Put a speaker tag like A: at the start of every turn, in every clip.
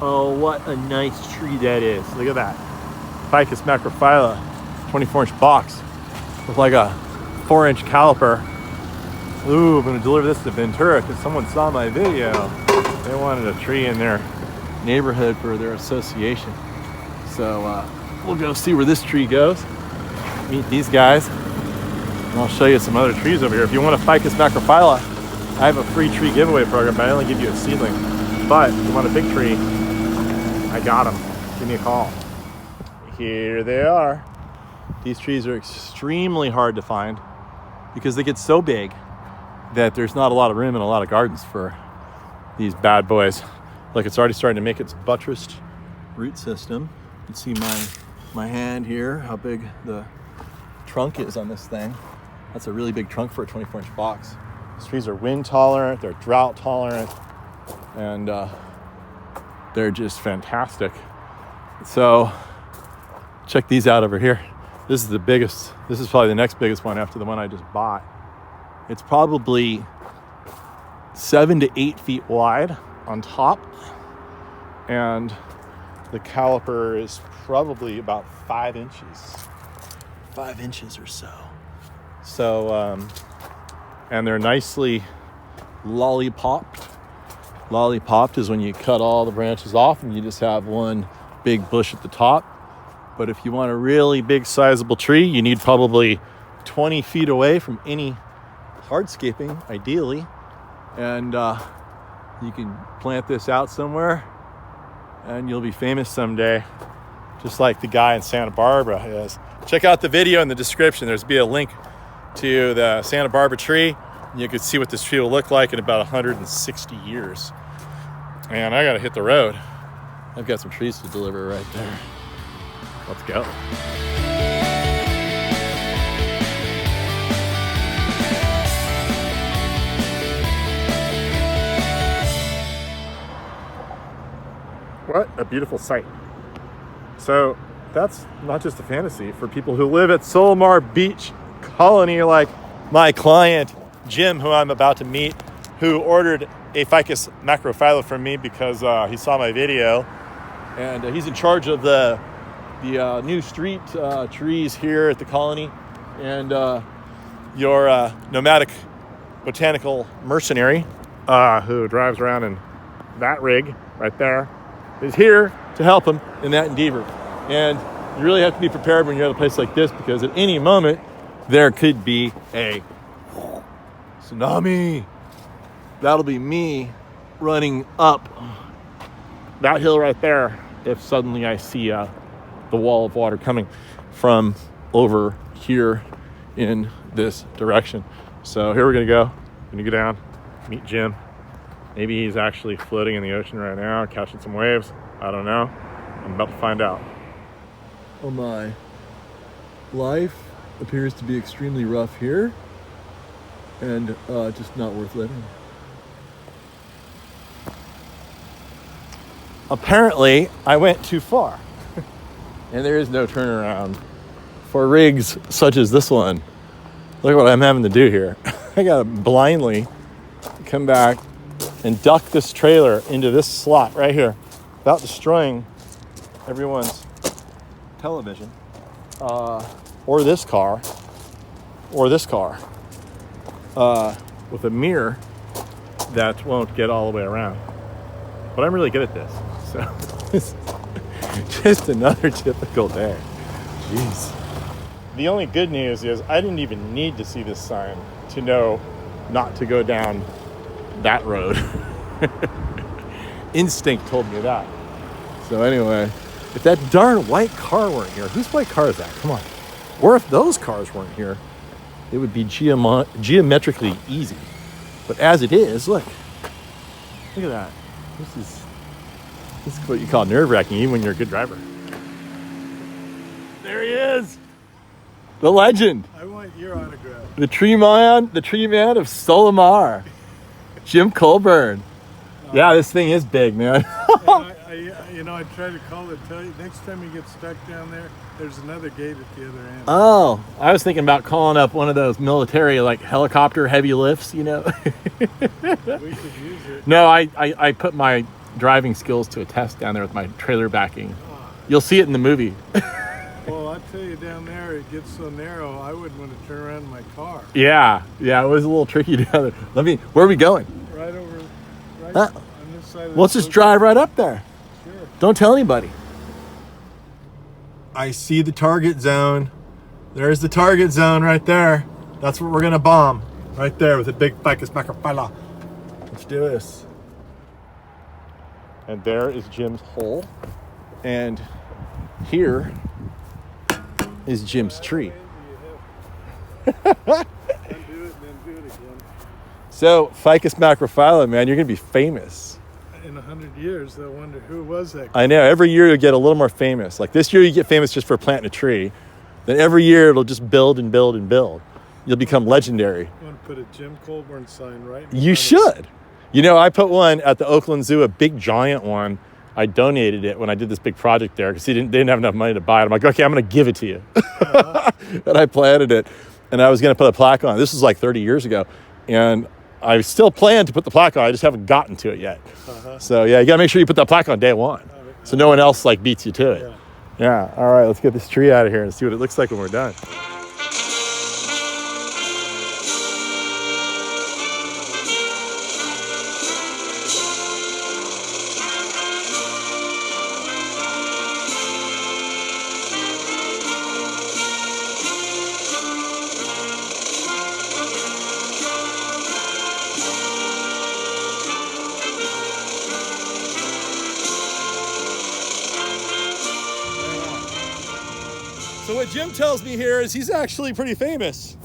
A: Oh, what a nice tree that is. Look at that. Ficus Macropylla, 24-inch box with like a 4-inch caliper. Ooh, I'm gonna deliver this to Ventura because someone saw my video. They wanted a tree in their neighborhood for their association. So we'll go see where this tree goes. Meet these guys. And I'll show you some other trees over here. If you want a Ficus Macropylla, I have a free tree giveaway program, but I only give you a seedling. But if you want a big tree, I got them. Give me a call. Here they are. These trees are extremely hard to find because they get so big that there's not a lot of room in a lot of gardens for these bad boys. Look, it's already starting to make its buttressed root system. You can see my hand here, how big the trunk is on this thing. That's a really big trunk for a 24-inch box. These trees are wind tolerant, they're drought tolerant, and they're just fantastic. So check these out over here. This is the biggest. This is probably the next biggest one after the one I just bought. It's probably 7 to 8 feet wide on top, and the caliper is probably about 5 inches. 5 inches or so. So, and they're nicely lollipopped. Lollipopped is when you cut all the branches off and you just have one big bush at the top. But if you want a really big sizable tree, you need probably 20 feet away from any hardscaping, ideally. And you can plant this out somewhere and you'll be famous someday, just like the guy in Santa Barbara is. Check out the video in the description. There's be a link to the Santa Barbara tree. You can see what this tree will look like in about 160 years. And I gotta hit the road. I've got some trees to deliver right there. Let's go. What a beautiful sight. So that's not just a fantasy for people who live at Solamar Beach Colony, like my client, Jim, who I'm about to meet, who ordered a Ficus Macropylla from me because he saw my video. And he's in charge of the new street trees here at the colony. And your nomadic botanical mercenary who drives around in that rig right there is here to help him in that endeavor. And you really have to be prepared when you're at a place like this because at any moment there could be a tsunami. That'll be me running up that hill right there if suddenly I see the wall of water coming from over here in this direction. So here we're gonna go. Gonna go down, meet Jim. Maybe he's actually floating in the ocean right now, catching some waves. I don't know. I'm about to find out. Oh my. Life appears to be extremely rough here and just not worth living. Apparently, I went too far. And there is no turnaround for rigs such as this one. Look what I'm having to do here. I gotta blindly come back and duck this trailer into this slot right here without destroying everyone's television, or this car, with a mirror that won't get all the way around. But I'm really good at this, so it's just another typical day. Jeez. The only good news is I didn't even need to see this sign to know not to go down that road. Instinct told me that. So anyway, if that darn white car weren't here, whose white car is that? Come on. Or if those cars weren't here, it would be geometrically easy. But as it is, look at that. This is what you call nerve-wracking, even when you're a good driver. There he is, the legend.
B: I want your autograph.
A: The tree man of Solamar, Jim Colburn. Yeah, this thing is big, man.
B: I try to call it, tell you, next time you get stuck down there, there's another gate at the other end.
A: Oh, I was thinking about calling up one of those military, like, helicopter heavy lifts, you know?
B: We could use it.
A: No, I put my driving skills to a test down there with my trailer backing. You'll see it in the movie.
B: Well, I tell you, down there it gets so narrow, I wouldn't want to turn around in my car.
A: Yeah, it was a little tricky down there. Where are we going?
B: Right over, right
A: Huh?
B: on this side of
A: Let's just drive right up there.
B: Sure.
A: Don't tell anybody. I see the target zone. There's the target zone right there. That's what we're gonna bomb. Right there with a big Ficus Macropylla. Let's do this. And there is Jim's hole. And here is Jim's tree.
B: Undo it and then do it again.
A: So, Ficus Macropylla, man, you're gonna be famous.
B: In 100 years, they'll wonder who was that.
A: I know, every year you'll get a little more famous. Like this year you get famous just for planting a tree. Then every year it'll just build and build and build. You'll become legendary.
B: I want to put a Jim Colburn sign right in
A: You
B: front of
A: should. You know, I put one at the Oakland Zoo, a big giant one. I donated it when I did this big project there because they didn't have enough money to buy it. I'm like, okay, I'm going to give it to you. And I planted it. And I was going to put a plaque on it. This was like 30 years ago. And I still plan to put the plaque on. I just haven't gotten to it yet. So, yeah, you got to make sure you put that plaque on day one. So no one else, like, beats you to it. Yeah. All right, let's get this tree out of here and see what it looks like when we're done. So what Jim tells me here is he's actually pretty famous.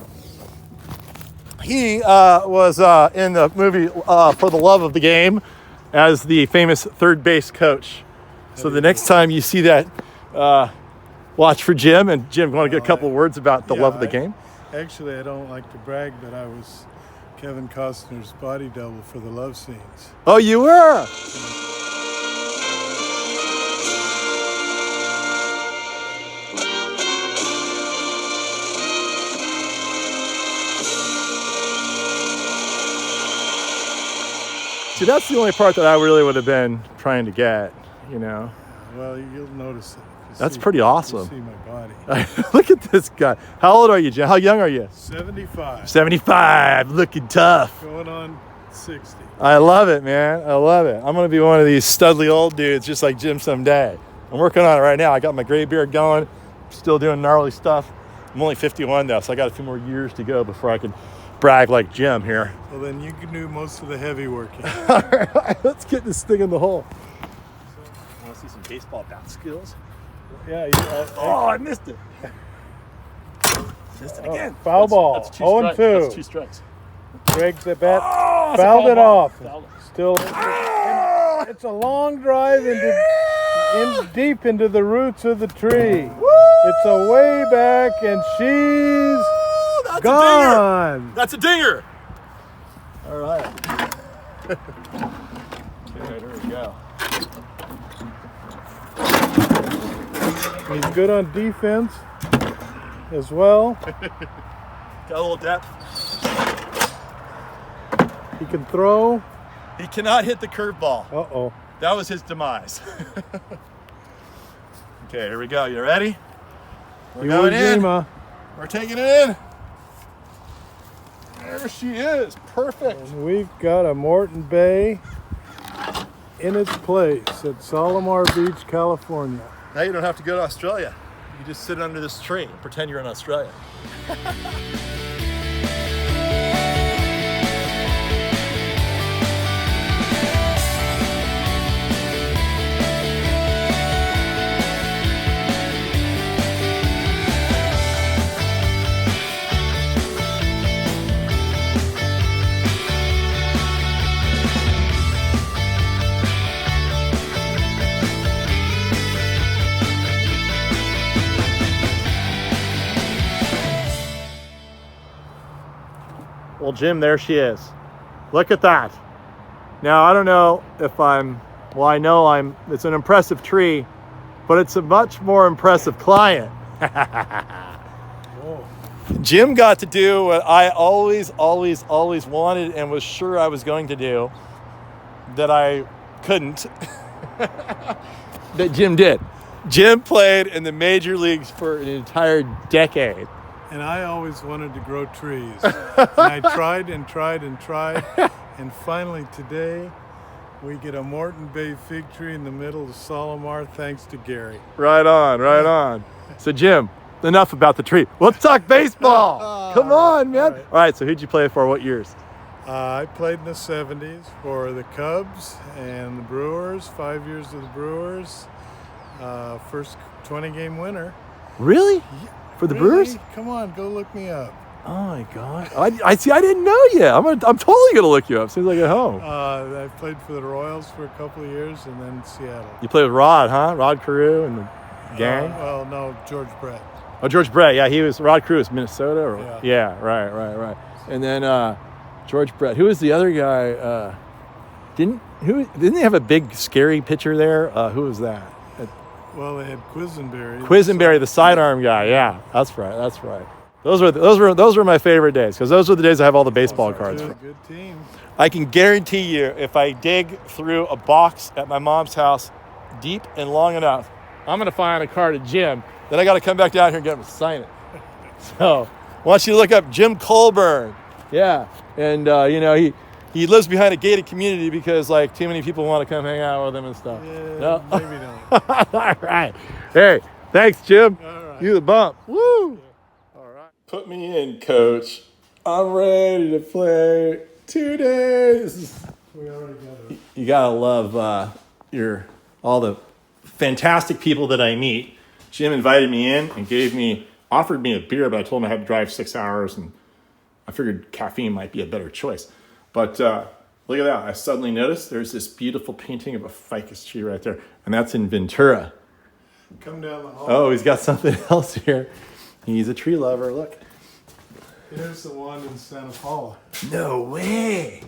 A: He was in the movie For the Love of the Game as the famous third base coach. So the next time you see that, watch for Jim. And Jim, you want to get a couple of words about the love of the game?
B: Actually, I don't like to brag, but I was Kevin Costner's body double for the love scenes.
A: Oh, you were? See, that's the only part that I really would have been trying to get, you know.
B: Well, you'll notice it.
A: That's pretty awesome.
B: You see my body.
A: Look at this guy. How old are you, Jim? How young are you?
B: 75.
A: 75. Looking tough.
B: Going on 60.
A: I love it, man. I love it. I'm going to be one of these studly old dudes just like Jim someday. I'm working on it right now. I got my gray beard going. Still doing gnarly stuff. I'm only 51 though, so I got a few more years to go before I can brag like Jim here.
B: Well, then you can do most of the heavy work.
A: All right, let's get this thing in the hole. Want to see some baseball bat skills?
B: Yeah.
A: Oh, I missed it. Missed it again.
B: Foul ball.
A: That's
B: 0-2.
A: That's 2 strikes.
B: Greg the bat
A: Oh,
B: fouled it off.
A: Fouled it.
B: Still, it's a long drive deep into the roots of the tree.
A: Woo!
B: It's a way back, and she's
A: That's
B: gone.
A: A dinger. That's a dinger. All right. Okay, there we go.
B: He's good on defense as well.
A: Got a little depth.
B: He can throw.
A: He cannot hit the curveball.
B: Uh-oh.
A: That was his demise. Okay, here we go. You ready? We're going in. We're taking it in. There she is. Perfect.
B: And we've got a Moorten Bay in its place at Solamar Beach, California.
A: Now you don't have to go to Australia. You can just sit under this tree and pretend you're in Australia. Well, Jim, there she is. Look at that. Now, I don't know if I know it's an impressive tree, but it's a much more impressive client. Jim got to do what I always wanted and was sure I was going to do, that I couldn't, that Jim did. Jim played in the major leagues for an entire decade.
B: And I always wanted to grow trees. And I tried and tried and tried. And finally today, we get a Moorten Bay Fig tree in the middle of Solamar thanks to Gary.
A: Right on, right on. So Jim, enough about the tree. Let's talk baseball. Come on, man. All right, so who'd you play for? What years?
B: I played in the 70s for the Cubs and the Brewers, 5 years with the Brewers. First 20-game winner.
A: Really?
B: Yeah,
A: for the
B: really?
A: Brewers?
B: Come on, go look me up.
A: Oh my God! I see. I didn't know yet. I'm totally gonna look you up as soon as I get home.
B: I played for the Royals for a couple of years, and then Seattle.
A: You played with Rod, huh? Rod Carew and the gang.
B: Well, no, George Brett.
A: Oh, George Brett. Yeah, he was. Rod Carew was Minnesota. Or,
B: Yeah.
A: Right. And then George Brett. Who was the other guy? Didn't they have a big scary pitcher there? Who was that?
B: Well, they had Quisenberry.
A: Quisenberry, the sidearm guy. Yeah, that's right. Those were my favorite days because those were the days I have all the baseball cards.
B: Good team.
A: I can guarantee you, if I dig through a box at my mom's house deep and long enough, I'm gonna find a card of Jim. Then I got to come back down here and get him to sign it. So, I want you to look up Jim Colburn. Yeah, and he lives behind a gated community because like too many people want to come hang out with him and stuff.
B: Yeah,
A: No?
B: maybe not.
A: All right. Hey, thanks, Jim.
B: All right.
A: You the bump. Woo! All right. Put me in, coach. I'm ready to play 2 days.
B: We already got it.
A: You gotta love all the fantastic people that I meet. Jim invited me in and offered me a beer, but I told him I had to drive 6 hours, and I figured caffeine might be a better choice. But look at that. I suddenly noticed there's this beautiful painting of a ficus tree right there, and that's in Ventura.
B: Come down the hall.
A: Oh, he's got something else here. He's a tree lover. Look.
B: Here's the one in Santa Paula.
A: No way.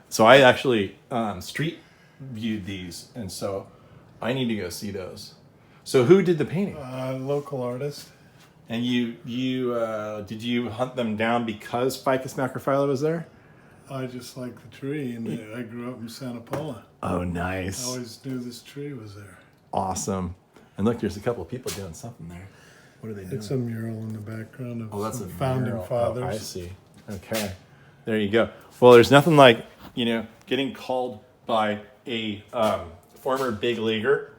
A: So I actually street viewed these, and so I need to go see those. So who did the painting?
B: Local artist.
A: And you did you hunt them down because Ficus Macropylla was there?
B: I just like the tree, and I grew up in Santa Paula.
A: Oh,
B: I
A: nice.
B: always knew this tree was there.
A: Awesome. And look, there's a couple of people doing something there. What are they doing?
B: It's a mural in the background of
A: that's a
B: founding
A: mural.
B: fathers.
A: Oh, I see. Okay. There you go. Well, there's nothing like, getting called by a former big leaguer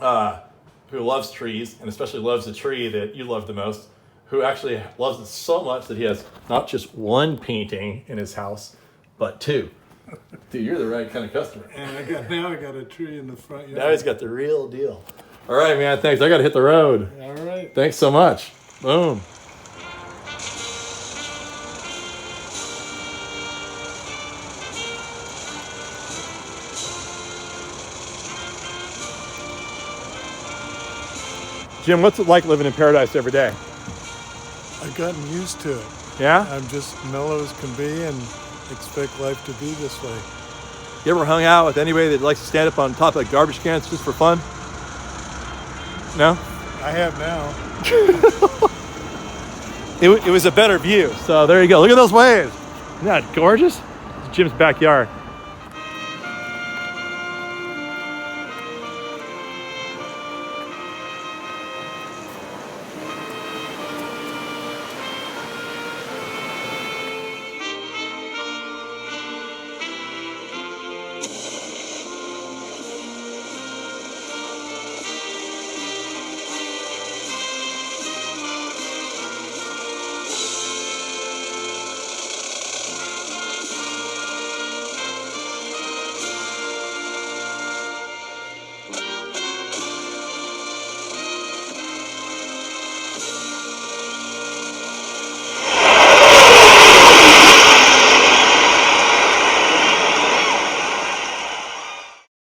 A: who loves trees, and especially loves the tree that you love the most, who actually loves it so much that he has not just one painting in his house, but 2. Dude, you're the right kind of customer.
B: And now I got a tree in the front yard.
A: Now he's got the real deal. All right, man, thanks. I got to hit the road.
B: All right.
A: Thanks so much. Boom. Jim, what's it like living in paradise every day?
B: I've gotten used to it.
A: Yeah?
B: I'm just mellow as can be and expect life to be this way.
A: You ever hung out with anybody that likes to stand up on top of garbage cans just for fun? No?
B: I have now.
A: It was a better view. So there you go. Look at those waves. Isn't that gorgeous? It's Jim's backyard.